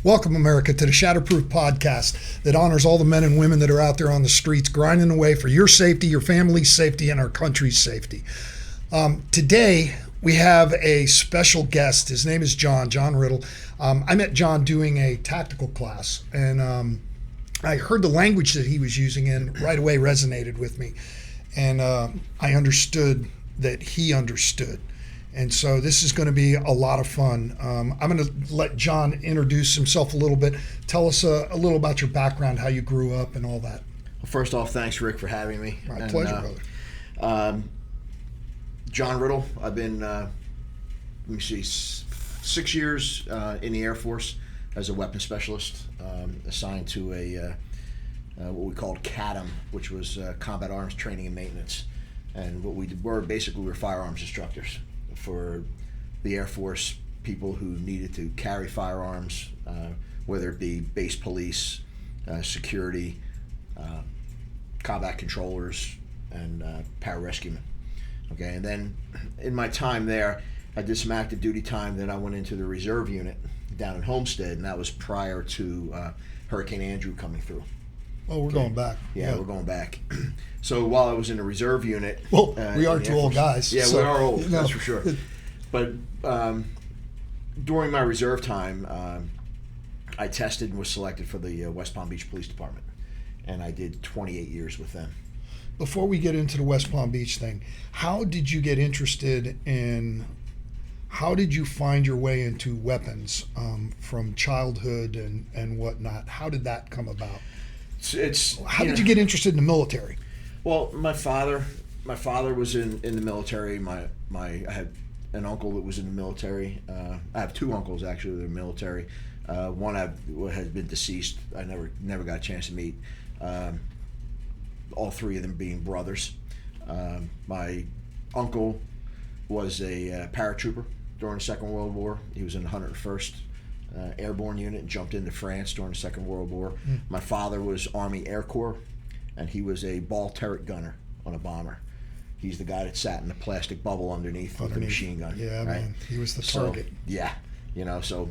Welcome, America, to the Shatterproof podcast that honors all the men and women that are out there on the streets grinding away for your safety, your family's safety, and our country's safety. Today, we have a special guest. His name is John Riddle. I met John doing a tactical class, and I heard the language that he was using and right away resonated with me. And I understood that he understood. And so this is going to be a lot of fun. I'm going to let John introduce himself a little bit. Tell us a little about your background, how you grew up and all that. Well, first off, thanks, Rick, for having me. My pleasure, brother. John Riddle. I've been, 6 years in the Air Force as a weapons specialist, assigned to a what we called CADM, which was Combat Arms Training and Maintenance. And what we did were firearms instructors for the Air Force, people who needed to carry firearms, whether it be base police, security, combat controllers, and pararescuemen. Okay, and then in my time there, I did some active duty time. Then I went into the reserve unit down in Homestead, and that was prior to Hurricane Andrew coming through. Oh, we're going back. Yeah, we're going back. So while I was in the reserve unit... Well, we are two old guys. Yeah, so, we are old, that's for sure. But during my reserve time, I tested and was selected for the West Palm Beach Police Department. And I did 28 years with them. Before we get into the West Palm Beach thing, how did you get interested in... How did you find your way into weapons from childhood and whatnot? How did that come about? How did you get interested in the military? Well, my father was in the military. I had an uncle that was in the military. I have two uncles actually that are in the military. One had been deceased. I never got a chance to meet. All three of them being brothers. My uncle was a paratrooper during the Second World War. He was in the 101st Airborne Unit and jumped into France during the Second World War. My father was Army Air Corps, and he was a ball turret gunner on a bomber. He's the guy that sat in the plastic bubble underneath with a machine gun. Yeah, right? Man, he was the target. So,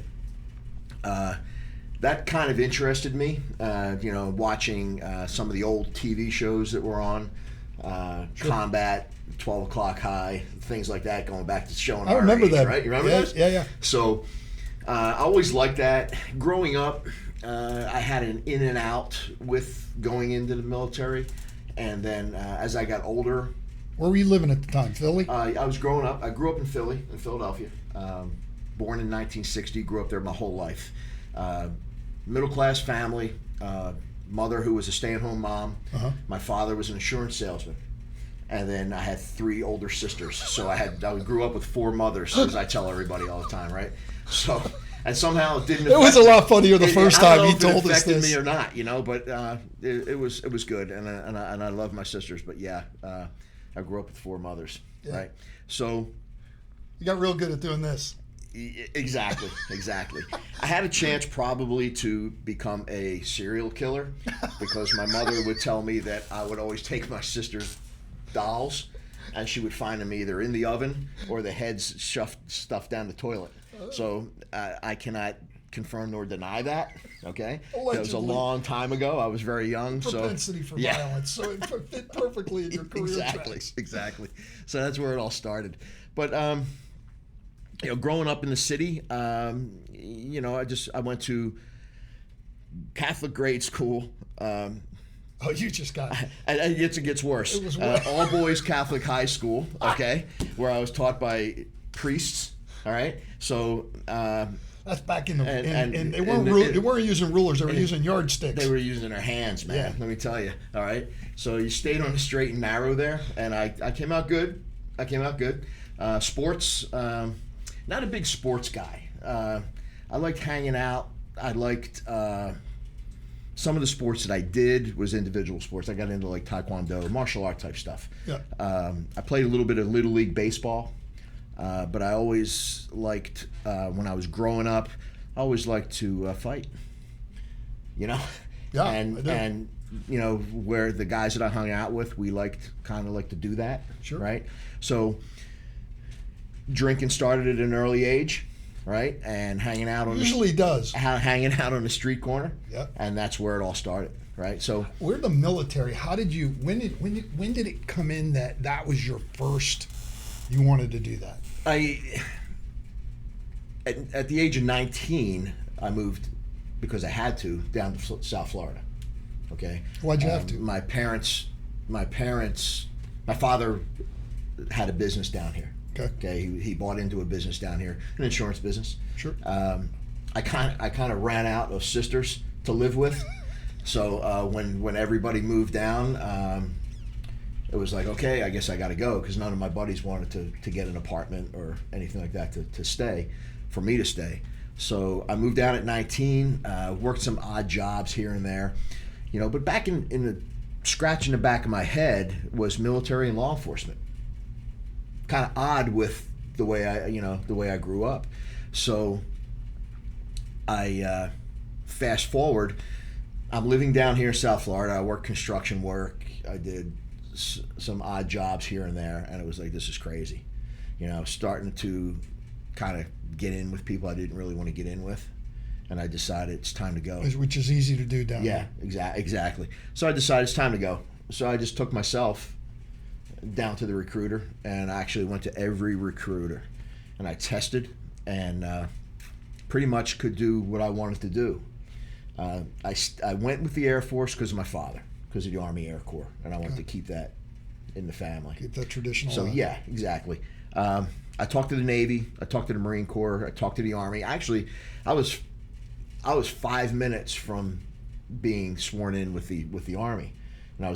that kind of interested me. Watching some of the old TV shows that were on, Combat, 12 O'Clock High, things like that, going back to showing I remember age, that. Right? You remember those? Yeah. So, I always liked that. Growing up, I had an in and out with going into the military, and then as I got older... Where were you living at the time, Philly? I was growing up. I grew up in Philadelphia. Born in 1960, grew up there my whole life. Middle-class family, mother who was a stay-at-home mom. My father was an insurance salesman. And then I had three older sisters. So I grew up with four mothers, as I tell everybody all the time, right? So, and somehow it didn't. It was a lot funnier the first time he told us this. It affected me or not, but it was good, and I love my sisters. But yeah, I grew up with four mothers, right? So you got real good at doing this. Exactly. I had a chance probably to become a serial killer because my mother would tell me that I would always take my sister's dolls, and she would find them either in the oven or the heads stuffed down the toilet. So I cannot confirm nor deny that. Okay, allegedly. That was a long time ago. I was very young. Propensity for violence, so it fit perfectly in your career tracks. Exactly. So that's where it all started. But growing up in the city, I went to Catholic grade school. Oh, you just got it gets worse. It was worse. All boys Catholic high school, okay, where I was taught by priests. All right, so that's back in the and they weren't using rulers; they were using yardsticks. They were using their hands, man. Yeah. Let me tell you. All right, so you stayed on the straight and narrow there, and I came out good. Sports, not a big sports guy. I liked hanging out. I liked. Some of the sports that I did was individual sports. I got into like taekwondo, martial art type stuff. Yeah. I played a little bit of Little League baseball, but I always liked, when I was growing up, I always liked to fight. Yeah, and where the guys that I hung out with, we kind of liked to do that. Sure. Right? So drinking started at an early age. right? And hanging out on Usually does. hanging out on the street corner. Yep. And that's where it all started, right? So We're the military. How did you? When did it come in that was your first? You wanted to do that. At the age of 19, I moved because I had to down to South Florida. Okay. Why'd you have to? My father had a business down here. Okay. He bought into a business down here, an insurance business. Sure. I kind of ran out of sisters to live with, so when everybody moved down, it was like, okay, I guess I got to go, because none of my buddies wanted to get an apartment or anything like that to stay, for me to stay. So I moved down at 19, worked some odd jobs here and there, but back in the scratch in the back of my head was military and law enforcement. Kind of odd with the way I grew up. So I fast forward, I'm living down here in South Florida. I work construction work. I did some odd jobs here and there, and it was like, this is crazy. Starting to kind of get in with people I didn't really want to get in with, and I decided it's time to go. Which is easy to do down there. Yeah, exactly. So I decided it's time to go. So I just took myself down to the recruiter, and I actually went to every recruiter, and I tested, and pretty much could do what I wanted to do. I went with the Air Force because of my father, because of the Army Air Corps, and I wanted to keep that in the family. Keep that traditional. So yeah, exactly. I talked to the Navy, I talked to the Marine Corps, I talked to the Army. Actually, I was 5 minutes from being sworn in with the Army, and I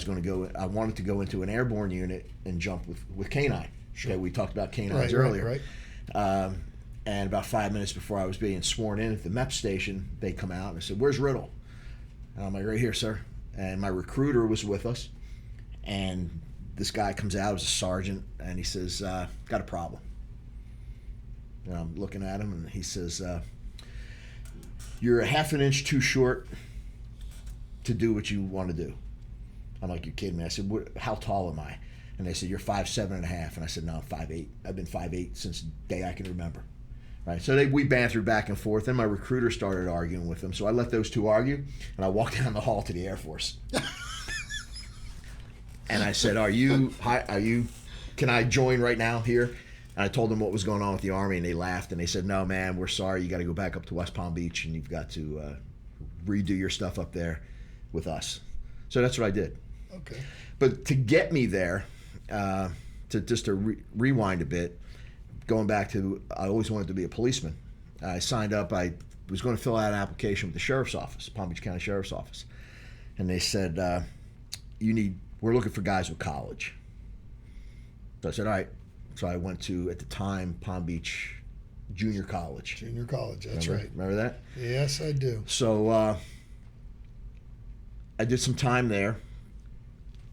wanted to go into an airborne unit and jump with K9. Sure. Okay, we talked about K9s earlier. Right. And about 5 minutes before I was being sworn in at the MEP station, they come out and I said, "Where's Riddle?" And I'm like, "Right here, sir." And my recruiter was with us, and this guy comes out, it was a sergeant, and he says, "Got a problem." And I'm looking at him, and he says, "You're a half an inch too short to do what you want to do." I'm like, "You're kidding me." I said, "How tall am I?" And they said, "You're 5'7.5". And I said, "No, I'm 5'8". I've been 5'8" since the day I can remember. Right. So we bantered back and forth, and my recruiter started arguing with them. So I let those two argue, and I walked down the hall to the Air Force. And I said, can I join right now here? And I told them what was going on with the Army, and they laughed, and they said, "No, man, we're sorry. You got to go back up to West Palm Beach, and you've got to redo your stuff up there with us." So that's what I did. Okay. But to get me there, to rewind a bit, going back to, I always wanted to be a policeman. I signed up. I was going to fill out an application with the sheriff's office, Palm Beach County Sheriff's Office, and they said, we're looking for guys with college. So I said, all right. So I went to, at the time, Palm Beach Junior College. Junior college, that's right. Remember that? Yes, I do. So I did some time there,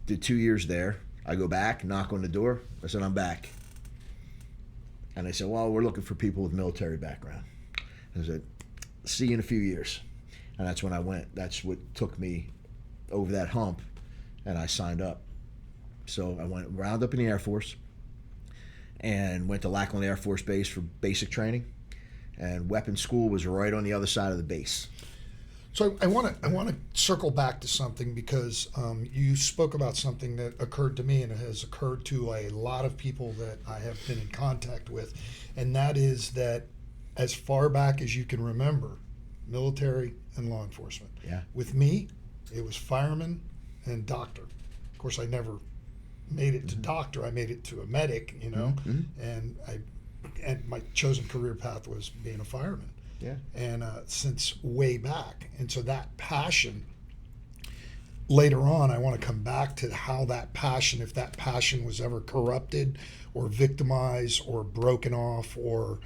did 2 years there. I go back, knock on the door. I said, "I'm back." And they said, "Well, we're looking for people with military background." I said, "See you in a few years." And that's when I went. That's what took me over that hump, and I signed up. So I went round up in the Air Force and went to Lackland Air Force Base for basic training, and weapons school was right on the other side of the base. So I want to circle back to something, because you spoke about something that occurred to me, and it has occurred to a lot of people that I have been in contact with, and that is that as far back as you can remember, military and law enforcement. Yeah. With me, it was fireman and doctor. Of course, I never made it to doctor. I made it to a medic, and and my chosen career path was being a fireman. Yeah. And since way back. And so that passion, later on, I want to come back to how that passion, if that passion was ever corrupted or victimized or broken off or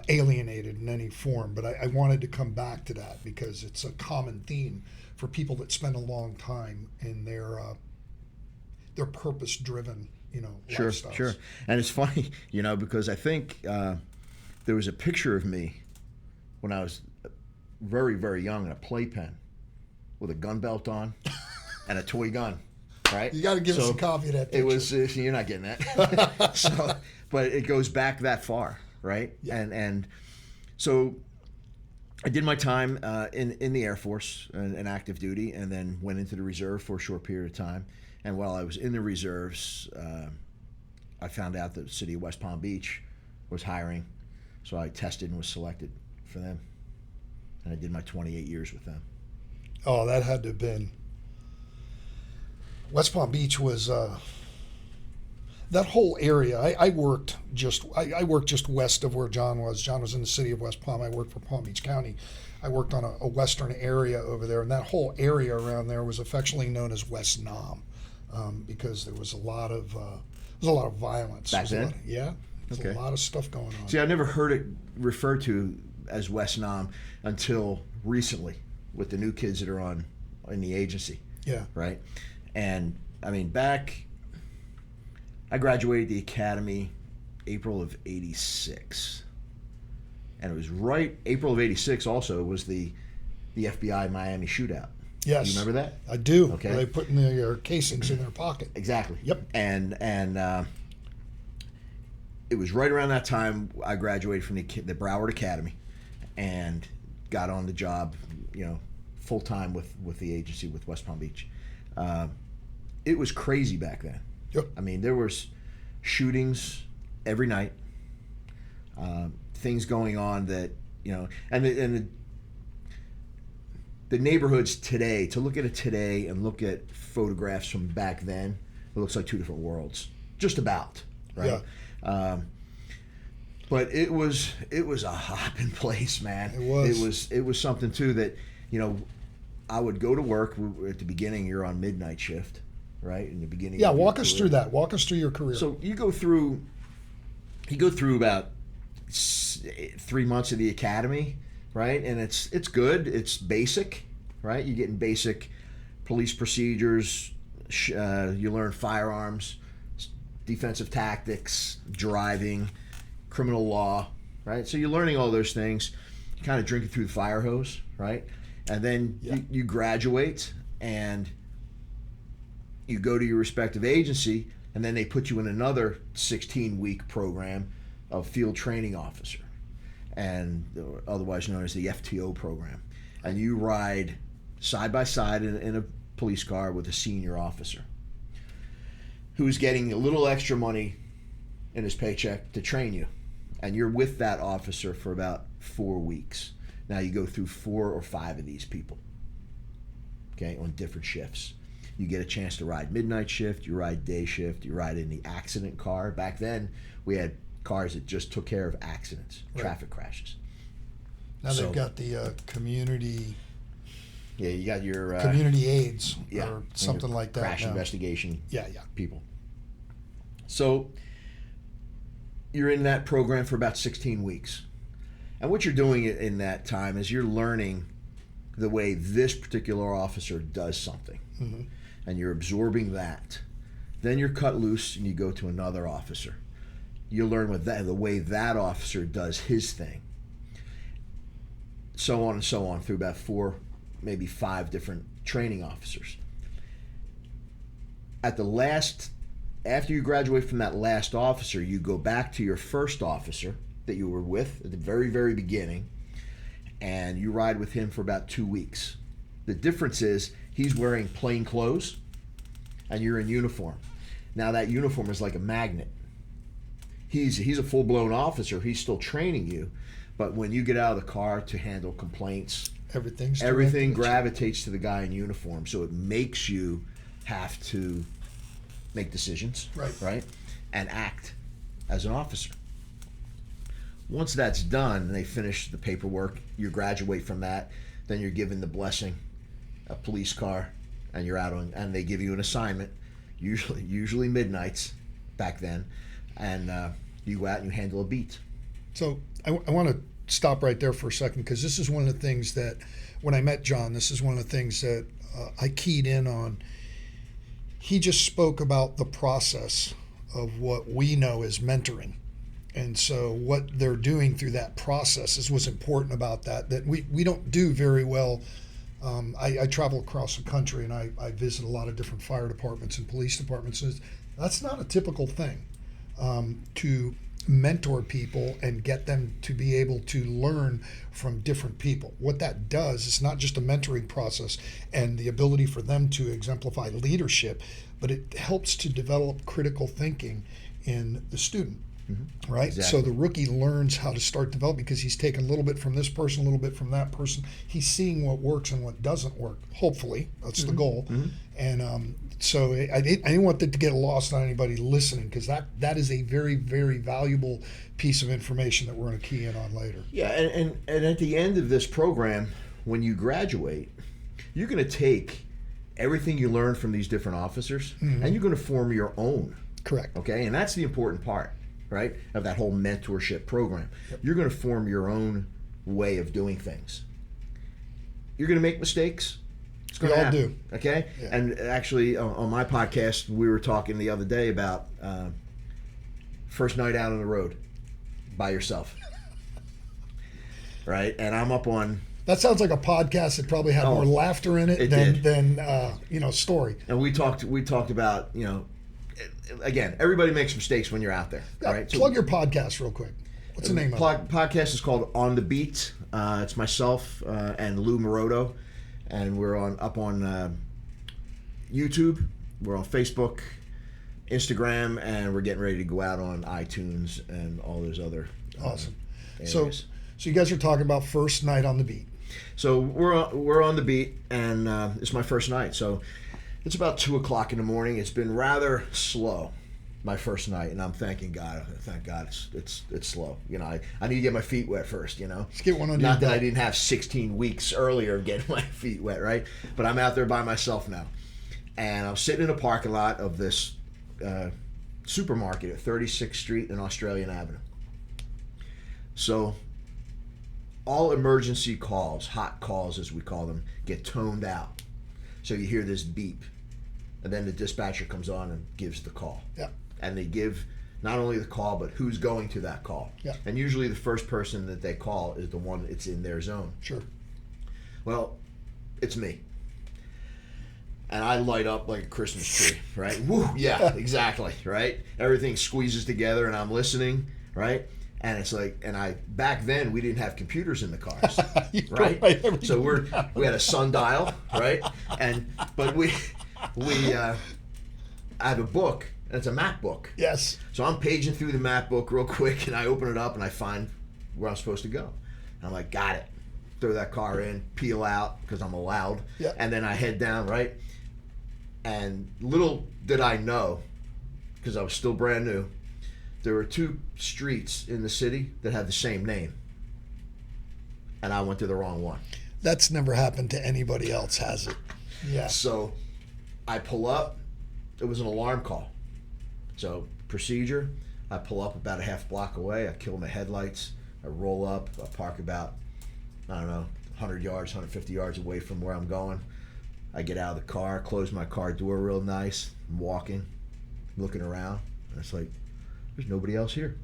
alienated in any form. But I wanted to come back to that because it's a common theme for people that spend a long time in their purpose-driven, lifestyles. Sure. And it's funny, because I think there was a picture of me when I was very, very young in a playpen with a gun belt on and a toy gun, right? You got to give us a copy of that picture. It was, you're not getting that. But it goes back that far, right? Yeah. And So I did my time in the Air Force in active duty, and then went into the reserve for a short period of time. And while I was in the reserves, I found out that the city of West Palm Beach was hiring, so I tested and was selected for them. And I did my 28 years with them. Oh, that had to have been. West Palm Beach was that whole area. I worked just west of where John was. John was in the city of West Palm. I worked for Palm Beach County. I worked on a western area over there, and that whole area around there was affectionately known as West Nam, because there was a lot of violence Back then. There's a lot of stuff going on. See, I never heard it referred to as West Nam until recently with the new kids that are in the agency. Yeah. Right? And, I mean, I graduated the academy April of 86. And it was April of 86 also was the FBI Miami shootout. Yes. You remember that? I do. Okay. Where they put in their casings in their pocket. Exactly. Yep. And it was right around that time I graduated from the Broward Academy and got on the job, full time with the agency with West Palm Beach. It was crazy back then. Yep. I mean, there was shootings every night, things going on that and the neighborhoods today. To look at it today and look at photographs from back then, it looks like two different worlds, just about. Right. Yeah. But it was a hopping place, man. It was something too that I would go to work at the beginning. You're on midnight shift, right? In the beginning. Yeah. Walk us through that. Walk us through your career. So you go through about 3 months of the academy, right? And it's good. It's basic, right? You're getting basic police procedures. You learn firearms, defensive tactics, driving, criminal law, right? So you're learning all those things. You kind of drink it through the fire hose, right? And then you graduate and you go to your respective agency, and then they put you in another 16-week program of field training officer, and otherwise known as the FTO program. And you ride side by side in a police car with a senior officer who's getting a little extra money in his paycheck to train you. And you're with that officer for about 4 weeks. Now you go through 4 or 5 of these people, okay, on different shifts. You get a chance to ride midnight shift, you ride day shift, you ride in the accident car. Back then, we had cars that just took care of accidents, traffic crashes. Now they've got the community... Yeah, you got your... community aids or something like that. Crash investigation people. So you're in that program for about 16 weeks. And what you're doing in that time is you're learning the way this particular officer does something. Mm-hmm. And you're absorbing that. Then you're cut loose and you go to another officer. You learn the way that officer does his thing. So on and so on through about 4, maybe 5 different training officers. After you graduate from that last officer, you go back to your first officer that you were with at the very, very beginning, and you ride with him for about 2 weeks. The difference is he's wearing plain clothes and you're in uniform. Now that uniform is like a magnet. He's a full-blown officer. He's still training you, but when you get out of the car to handle complaints, everything gravitates to the guy in uniform. So it makes you have to make decisions, right, and act as an officer. Once that's done, and they finish the paperwork, you graduate from that. Then you're given the blessing, a police car, and you're out on. And they give you an assignment, usually midnights, back then, and you go out and you handle a beat. So I want to stop right there for a second, because this is one of the things that when I met John, this is one of the things that I keyed in on. He just spoke about the process of what we know as mentoring. And so what they're doing through that process is what's important about that we don't do very well. I travel across the country and I visit a lot of different fire departments and police departments. And that's not a typical thing to mentor people and get them to be able to learn from different people. What that does is not just a mentoring process and the ability for them to exemplify leadership, but it helps to develop critical thinking in the student. Mm-hmm. Right? Exactly. So the rookie learns how to start developing because he's taken a little bit from this person, a little bit from that person. He's seeing what works and what doesn't work. Hopefully, that's the goal. Mm-hmm. And so I didn't want that to get lost on anybody listening, because that is a very, very valuable piece of information that we're going to key in on later. Yeah, and at the end of this program, when you graduate, you're going to take everything you learned from these different officers, mm-hmm. and you're going to form your own. Correct. Okay, and that's the important part, right, of that whole mentorship program. Yep. You're going to form your own way of doing things. You're going to make mistakes. It's going to happen. We all do. Okay? Yeah. And actually, on my podcast, we were talking the other day about first night out on the road by yourself. Right? And I'm up on... That sounds like a podcast that probably had more laughter in it than story. And we talked about, again, everybody makes mistakes when you're out there. Right? Plug your podcast real quick. What's the name of it? Podcast is called On the Beat. It's myself and Lou Moroto, and we're up on YouTube. We're on Facebook, Instagram, and we're getting ready to go out on iTunes and all those other awesome. Areas. So you guys are talking about first night on the beat. So we're on the beat, and it's my first night. So it's about 2:00 in the morning. It's been rather slow, my first night, and I'm thanking God. Thank God it's slow. I need to get my feet wet first. Let's get one on. Not that I didn't have 16 weeks earlier of getting my feet wet, right? But I'm out there by myself now, and I'm sitting in a parking lot of this supermarket at 36th Street and Australian Avenue. So all emergency calls, hot calls as we call them, get toned out. So you hear this beep, and then the dispatcher comes on and gives the call. Yeah. And they give not only the call, but who's going to that call. Yeah. And usually the first person that they call is the one that's in their zone. Sure. Well, it's me. And I light up like a Christmas tree, right? Woo, yeah, exactly, right? Everything squeezes together, and I'm listeing, right? And it's like, back then we didn't have computers in the cars, right? So we had a sundial, right? But we I have a book, and it's a map book. Yes. So I'm paging through the map book real quick, and I open it up and I find where I'm supposed to go. And I'm like, got it. Throw that car in, peel out because I'm allowed, and then I head down, right? And little did I know, because I was still brand new, there were 2 streets in the city that had the same name, and I went to the wrong one. That's never happened to anybody else, has it? Yeah. So I pull up. It was an alarm call. So procedure, I pull up about a half block away. I kill my headlights. I roll up. I park about, 100 yards, 150 yards away from where I'm going. I get out of the car, close my car door real nice. I'm walking, looking around, and it's like, there's nobody else here.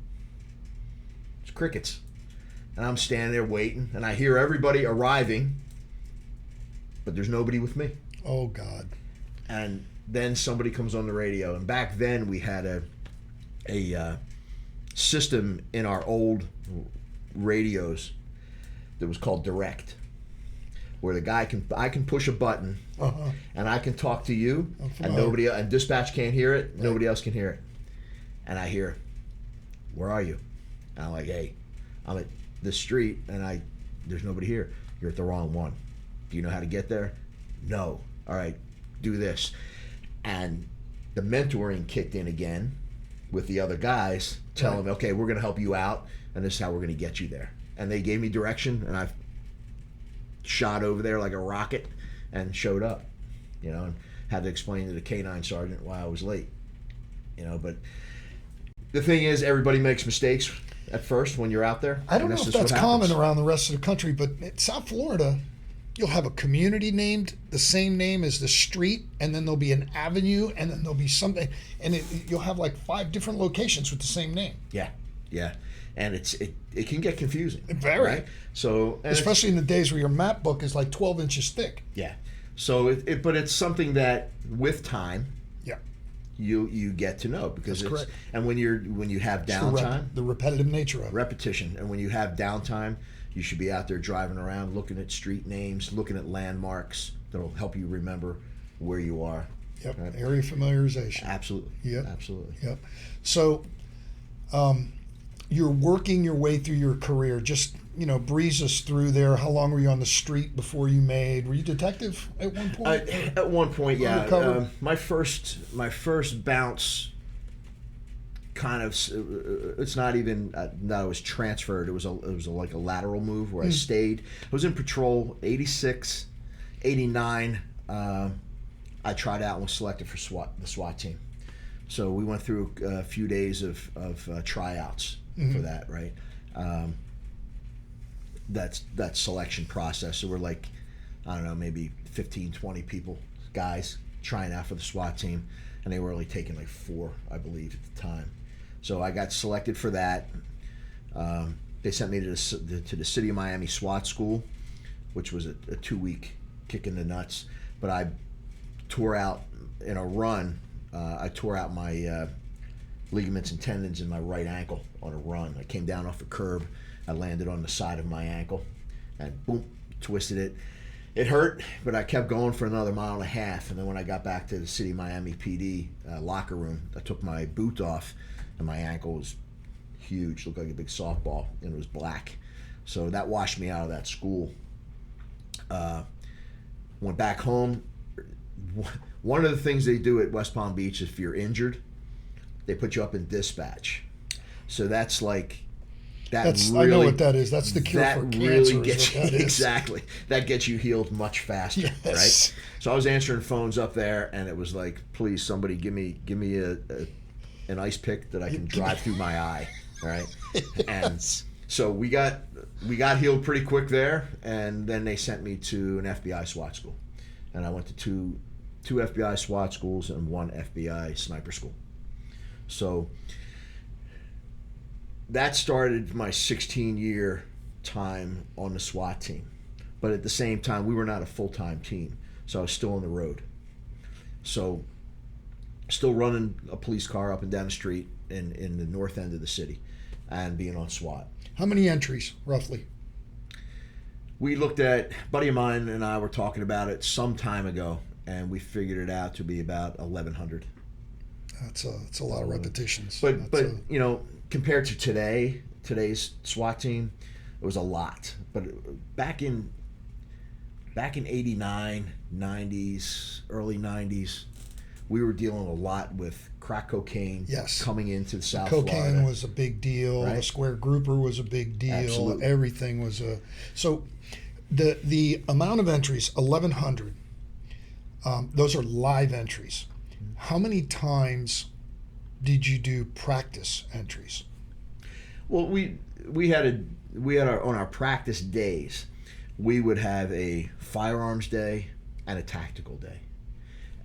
It's crickets. And I'm standing there waiting, and I hear everybody arriving, but there's nobody with me. Oh, God. And then somebody comes on the radio, and back then we had a system in our old radios that was called direct, where I can push a button, and I can talk to you, and dispatch can't hear it. Right. Nobody else can hear it. And I hear, where are you? And I'm like, hey, I'm at this street, and there's nobody here. You're at the wrong one. Do you know how to get there? No. All right, do this. And the mentoring kicked in again with the other guys, telling them, okay, we're going to help you out, and this is how we're going to get you there. And they gave me direction, and I shot over there like a rocket and showed up, and had to explain to the K-9 sergeant why I was late, but the thing is, everybody makes mistakes at first when you're out there. I don't know if that's common around the rest of the country, but in South Florida, you'll have a community named the same name as the street, and then there'll be an avenue, and then there'll be something, and you'll have like 5 different locations with the same name. Yeah, and it can get confusing. Very. Right? So especially in the days where your map book is like 12 inches thick. Yeah. So but it's something that with time, you get to know, because That's it's correct. and when you have It's downtime, the repetitive nature of it. repetition, and when you have downtime, you should be out there driving around, looking at street names, looking at landmarks that'll help you remember where you are. Yep. Right? Area familiarization. Absolutely. Yep. Absolutely. Yep. So, you're working your way through your career. Just breeze us through there. How long were you on the street before you made? Were you detective at one point? At one point, yeah. Undercover? My first bounce, kind of. It's not even. No, it was transferred. It was like a lateral move where I stayed. I was in patrol 86, 89. I tried out and was selected for the SWAT team. So we went through a few days of tryouts for that, right? That selection process. So we're like, I don't know, maybe 15, 20 people, guys, trying out for the SWAT team. And they were only taking like 4, I believe, at the time. So I got selected for that. They sent me to the City of Miami SWAT School, which was a 2-week kick in the nuts. But I tore out in a run. I tore out my ligaments and tendons in my right ankle on a run. I came down off a curb. I landed on the side of my ankle and boom, twisted it. It hurt, but I kept going for another mile and a half. And then when I got back to the City of Miami PD locker room, I took my boot off and my ankle was huge, looked like a big softball, and it was black. So that washed me out of that school. Went back home. One of the things they do at West Palm Beach is if you're injured, they put you up in dispatch. So that's like I know what that is. That's the cure for cancer. Really gets is what that is. Exactly. That gets you healed much faster, Yes. right? So I was answering phones up there, and it was like, "Please, somebody give me an ice pick that I can drive through my eye." Right? And so we got healed pretty quick there, and then they sent me to an FBI SWAT school, and I went to two FBI SWAT schools and 1 FBI sniper school. So that started my 16-year time on the SWAT team. But at the same time, we were not a full-time team, so I was still on the road. So still running a police car up and down the street in the north end of the city and being on SWAT. How many entries, roughly? We looked at, a buddy of mine and I were talking about it some time ago, and we figured it out to be about 1,100. That's a lot of repetitions. But compared to today's SWAT team, it was a lot. But back in 89, 90s, early 90s, we were dealing a lot with crack cocaine coming into the South Florida. Cocaine was a big deal. Right? The square grouper was a big deal. Absolutely. Everything was a... So the amount of entries, 1,100, those are live entries. How many times did you do practice entries? Well, we had on our practice days, we would have a firearms day and a tactical day,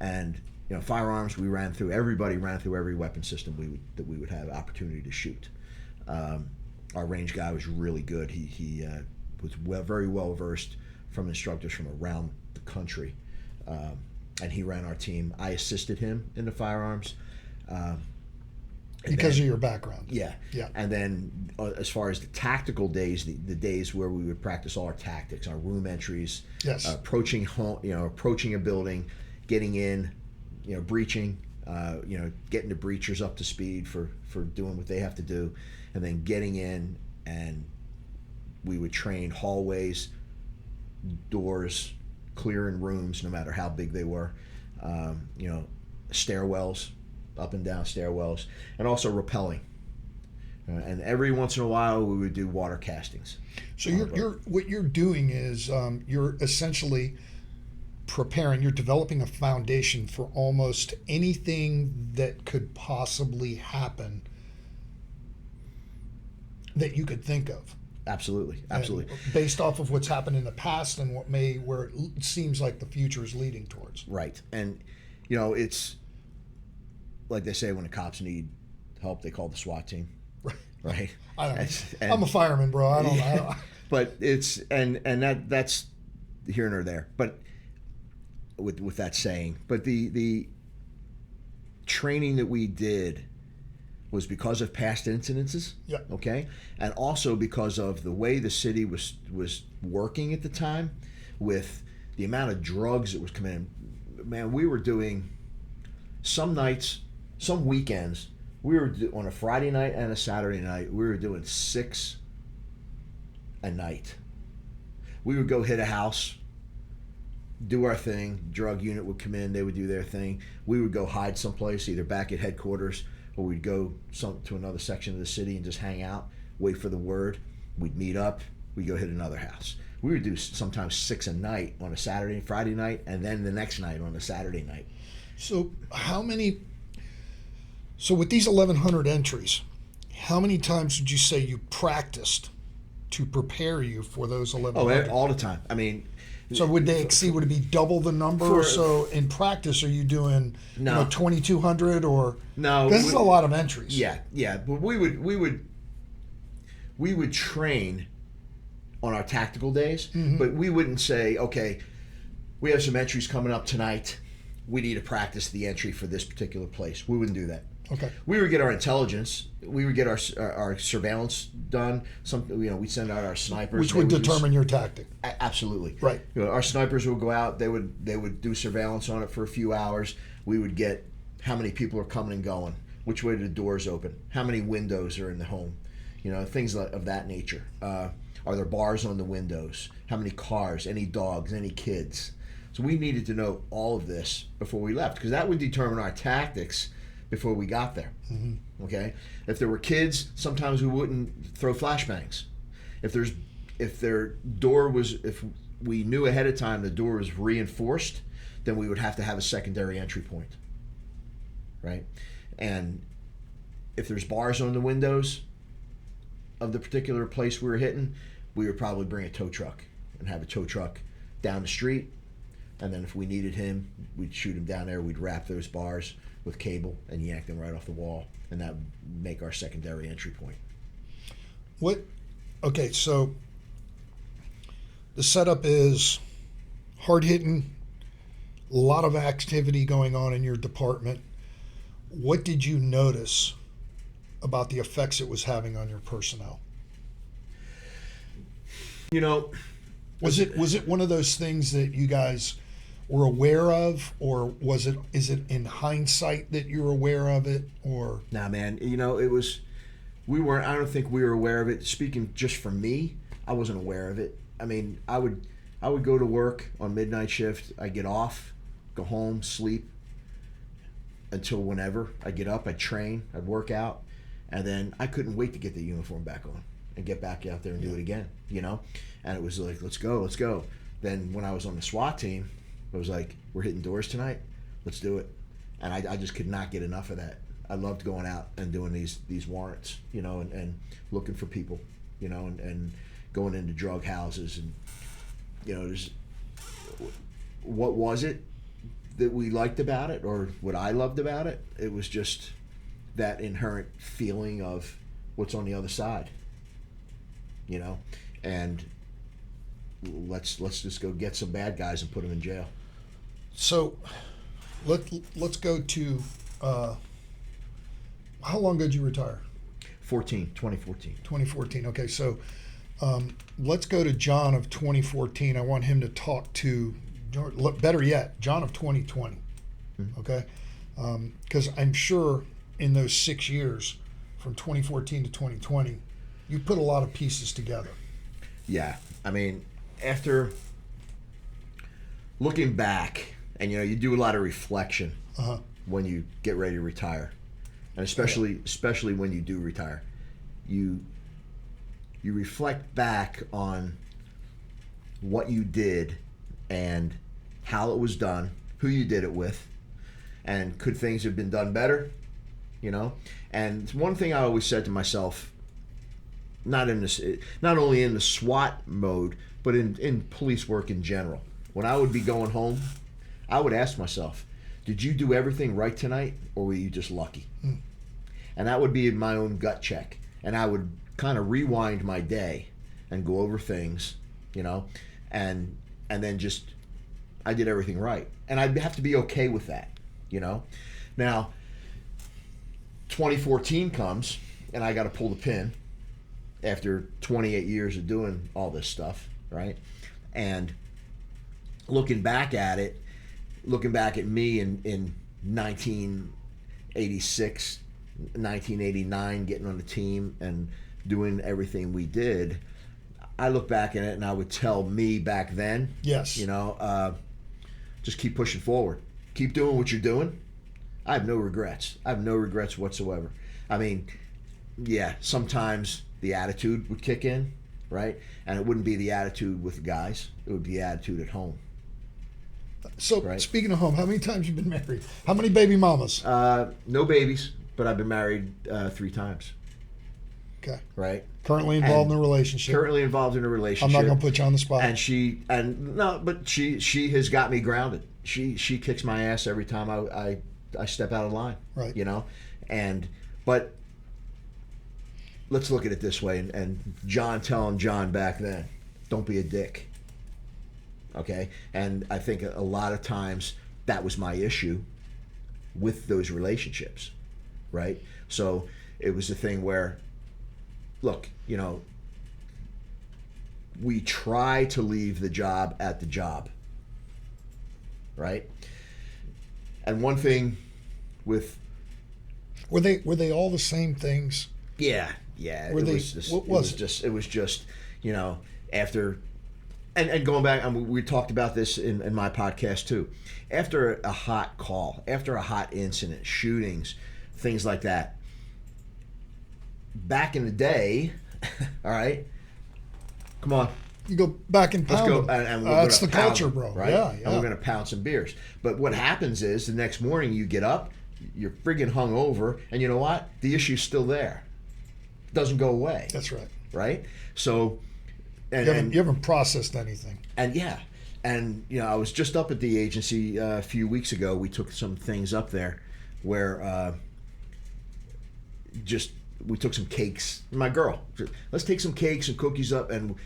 and firearms everybody ran through every weapon system that we would have opportunity to shoot. Our range guy was really good. He was very well versed from instructors from around the country. And he ran our team. I assisted him in the firearms. Because of your background. Yeah. Yeah. And then as far as the tactical days, the days where we would practice all our tactics, our room entries, Yes. Approaching home, approaching a building, getting in, breaching, getting the breachers up to speed for doing what they have to do, and then getting in, and we would train hallways, doors, clearing rooms, no matter how big they were, stairwells, up and down stairwells, and also rappelling. And every once in a while, we would do water castings. So what you're doing is you're essentially you're developing a foundation for almost anything that could possibly happen that you could think of. Absolutely. And based off of what's happened in the past and where it seems like the future is leading towards. Right. And, it's like they say, when the cops need help, they call the SWAT team. Right. I'm a fireman, bro. I don't. But it's that's here nor there. But with that saying, but the training that we did was because of past incidences. Yeah. Okay. And also because of the way the city was working at the time, with the amount of drugs that was coming in. Man, we were doing some nights, some weekends. We were on a Friday night and a Saturday night. We were doing 6 a night. We would go hit a house, do our thing. Drug unit would come in. They would do their thing. We would go hide someplace, either back at headquarters, or we'd go to another section of the city and just hang out, wait for the word. We'd meet up. We'd go hit another house. We would do sometimes 6 a night on a Saturday, Friday night, and then the next night on a Saturday night. So so with these 1,100 entries, how many times would you say you practiced to prepare you for those 1,100? Oh, all the time. I mean, so would they exceed? Would it be double the number? So in practice, are you doing 2,200 or no? This is a lot of entries. Yeah. But we would train on our tactical days, but we wouldn't say, okay, we have some entries coming up tonight. We need to practice the entry for this particular place. We wouldn't do that. Okay. We would get our intelligence. We would get our surveillance done. We send out our snipers, which would determine your tactic. Absolutely. Right. Our snipers would go out. They would do surveillance on it for a few hours. We would get how many people are coming and going, which way the doors open, how many windows are in the home, things of that nature. Are there bars on the windows? How many cars? Any dogs? Any kids? So we needed to know all of this before we left, because that would determine our tactics before we got there. Mm-hmm. Okay. If there were kids, sometimes we wouldn't throw flashbangs. If we knew ahead of time the door was reinforced, then we would have to have a secondary entry point. Right. And if there's bars on the windows of the particular place we were hitting, we would probably bring a tow truck and have a tow truck down the street. And then if we needed him, we'd shoot him down there. We'd wrap those bars with cable and yank them right off the wall. And that would make our secondary entry point. Okay, so the setup is hard hitting, a lot of activity going on in your department. What did you notice about the effects it was having on your personnel? Was it one of those things that you guys were aware of, or is it in hindsight that you're aware of it, or? Nah, man, I don't think we were aware of it. Speaking just for me, I wasn't aware of it. I mean, I would go to work on midnight shift. I'd get off, go home, sleep until whenever. I'd get up, I'd train, I'd work out, and then I couldn't wait to get the uniform back on and get back out there and do it again, And it was like, let's go. Then when I was on the SWAT team, it was like, we're hitting doors tonight, let's do it. And I just could not get enough of that. I loved going out and doing these warrants, and looking for people, and going into drug houses, and what was it that we liked about it, or what I loved about it? It was just that inherent feeling of what's on the other side, and let's just go get some bad guys and put them in jail. So let's go to how long ago did you retire? 2014. 2014. Okay, so let's go to John of 2014. I want him to talk to, better yet, John of 2020. Mm-hmm. Okay, because I'm sure in those 6 years, from 2014 to 2020, you put a lot of pieces together. Yeah, I mean, after looking back, and you do a lot of reflection when you get ready to retire, and especially when you do retire, you reflect back on what you did and how it was done, who you did it with, and could things have been done better, And one thing I always said to myself, not only in the SWAT mode, but in police work in general, when I would be going home, I would ask myself, did you do everything right tonight, or were you just lucky? Mm. And that would be my own gut check. And I would kind of rewind my day and go over things, and then I did everything right. And I'd have to be okay with that, Now, 2014 comes, and I got to pull the pin after 28 years of doing all this stuff, right? And looking back at me in 1986, 1989, getting on the team and doing everything we did, I look back at it and I would tell me back then, yes, just keep pushing forward. Keep doing what you're doing. I have no regrets. I have no regrets whatsoever. I mean, yeah, sometimes the attitude would kick in, right? And it wouldn't be the attitude with the guys. It would be the attitude at home. So, right? Speaking of home, how many times you been married? How many baby mamas? No babies, but I've been married 3 times. Okay. Right? Currently involved in a relationship. Currently involved in a relationship. I'm not going to put you on the spot. And she has got me grounded. She kicks my ass every time I step out of line. Right. But let's look at it this way, and John telling John back then, don't be a dick. Okay? And I think a lot of times that was my issue with those relationships, right? So it was the thing where, look, we try to leave the job at the job, right? And one thing with... Were they all the same things? Yeah. It was just after, and going back, we talked about this in my podcast too. After a hot call, after a hot incident, shootings, things like that. Back in the day, all right, come on. You go back and pound. Let's go, and that's the culture, bro. Right? Yeah. And we're going to pound some beers. But what happens is the next morning you get up, you're friggin' hungover, and you know what? The issue's still there. It doesn't go away. That's right. Right? So, you haven't processed anything. And yeah, and I was just up at the agency a few weeks ago. We took some things up there where we took some cakes. My girl, let's take some cakes and cookies up, and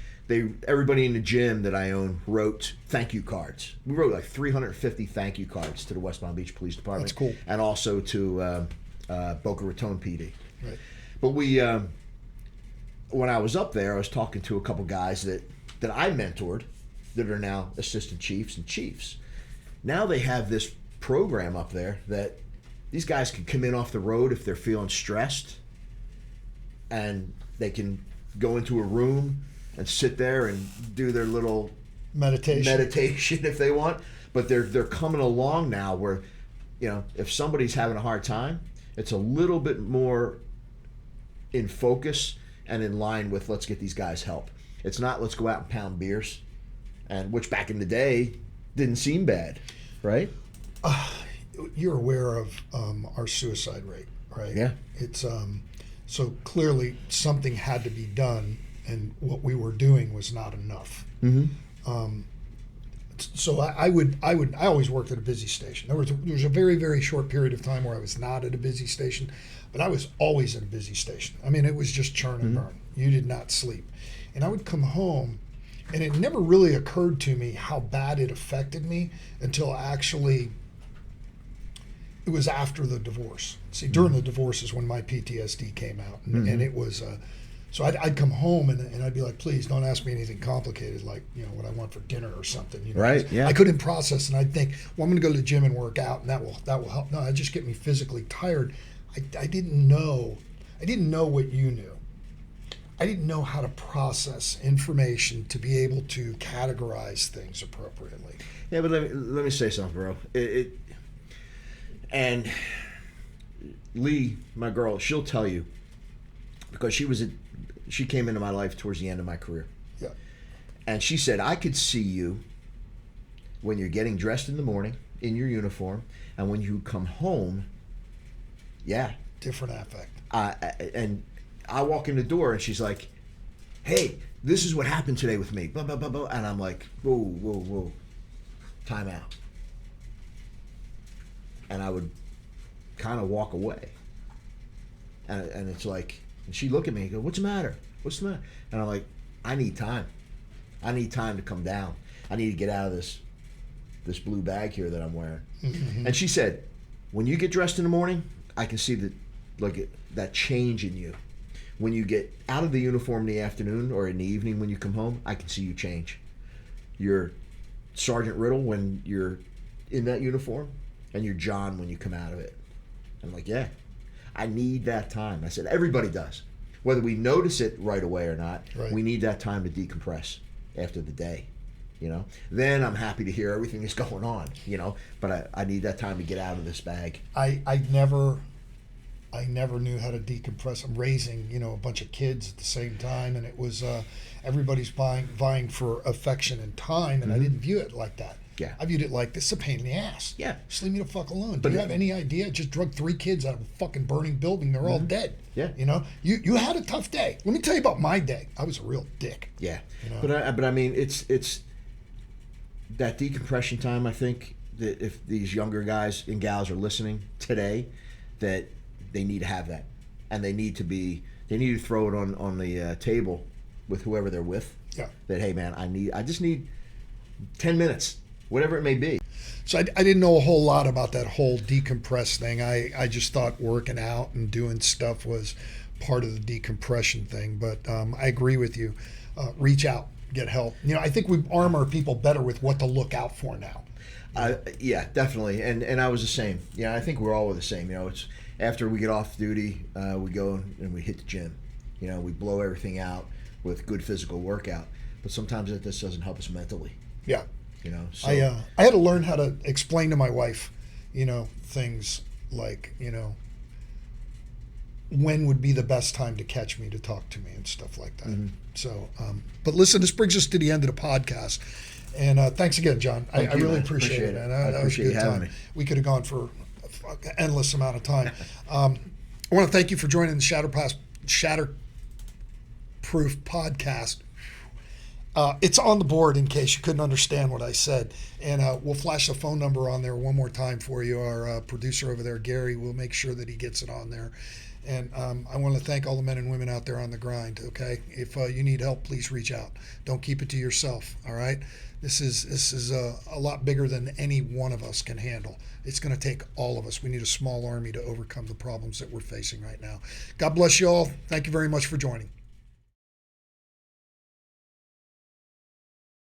everybody in the gym that I own wrote thank you cards. We wrote like 350 thank you cards to the West Palm Beach Police Department. That's cool. And also to Boca Raton PD. Right. But when I was up there, I was talking to a couple guys that I mentored that are now assistant chiefs and chiefs. Now they have this program up there that these guys can come in off the road if they're feeling stressed, and they can go into a room and sit there and do their little meditation if they want. But they're coming along now where, if somebody's having a hard time, it's a little bit more in focus and in line with let's get these guys help. It's not let's go out and pound beers, and which back in the day didn't seem bad, right? You're aware of our suicide rate, right? Yeah. It's so clearly something had to be done, and what we were doing was not enough. Mm-hmm. So I always worked at a busy station. There was a very, very short period of time where I was not at a busy station, but I was always at a busy station. I mean, it was just churn and burn. You did not sleep. And I would come home, and it never really occurred to me how bad it affected me until actually it was after the divorce. See, during the divorce is when my PTSD came out, and it was... So I'd come home and I'd be like, please don't ask me anything complicated, like what I want for dinner or something. Right? Yeah. I couldn't process, and I'd think, well, I'm going to go to the gym and work out, and that will help. No, it just get me physically tired. I didn't know what you knew. I didn't know how to process information to be able to categorize things appropriately. Yeah, but let me say something, bro. And Lee, my girl, she'll tell you, because she came into my life towards the end of my career. Yeah. And she said, I could see you when you're getting dressed in the morning in your uniform, and when you come home, yeah. Different affect. And I walk in the door, and she's like, hey, this is what happened today with me, blah, blah, blah, blah. And I'm like, whoa, time out. And I would kind of walk away. And it's like, and she'd look at me and go, what's the matter? What's the matter? And I'm like, I need time. I need time to come down. I need to get out of this blue bag here that I'm wearing. Mm-hmm. And she said, when you get dressed in the morning, I can see that look at that change in you. When you get out of the uniform in the afternoon or in the evening when you come home, I can see you change. You're Sergeant Riddle when you're in that uniform, and you're John when you come out of it. I'm like, yeah, I need that time. I said, everybody does. Whether we notice it right away or not, Right. we need that time to decompress after the day. Then I'm happy to hear everything that's going on, but I need that time to get out of this bag. I never knew how to decompress. I'm raising, a bunch of kids at the same time, and it was everybody's vying for affection and time, and I didn't view it like that. Yeah. I viewed it like, this is a pain in the ass. Yeah. Just leave me the fuck alone. But Do you have any idea? I just drugged 3 kids out of a fucking burning building. They're all dead. Yeah. You had a tough day. Let me tell you about my day. I was a real dick. Yeah. But I mean, it's that decompression time. I think that if these younger guys and gals are listening today, that they need to have that, and they need to throw it on the table with whoever they're with. Yeah. That, hey man, I just need 10 minutes, whatever it may be. So I didn't know a whole lot about that whole decompress thing. I just thought working out and doing stuff was part of the decompression thing. But I agree with you. Reach out, get help. I think we arm our people better with what to look out for now. Yeah, definitely. And I was the same. Yeah, I think we're all the same. It's after we get off duty, we go and we hit the gym. We blow everything out with good physical workout. But sometimes it just doesn't help us mentally. Yeah. So I had to learn how to explain to my wife, things like, when would be the best time to catch me to talk to me and stuff like that. Mm-hmm. So, but listen, this brings us to the end of the podcast. And thanks again, John. I really appreciate it, man. That was a good time. We could have gone for an endless amount of time. I want to thank you for joining the Shatterproof podcast. It's on the board in case you couldn't understand what I said. And we'll flash the phone number on there one more time for you. Our producer over there, Gary, will make sure that he gets it on there. And I want to thank all the men and women out there on the grind, okay? If you need help, please reach out. Don't keep it to yourself, all right? This is a lot bigger than any one of us can handle. It's going to take all of us. We need a small army to overcome the problems that we're facing right now. God bless you all. Thank you very much for joining.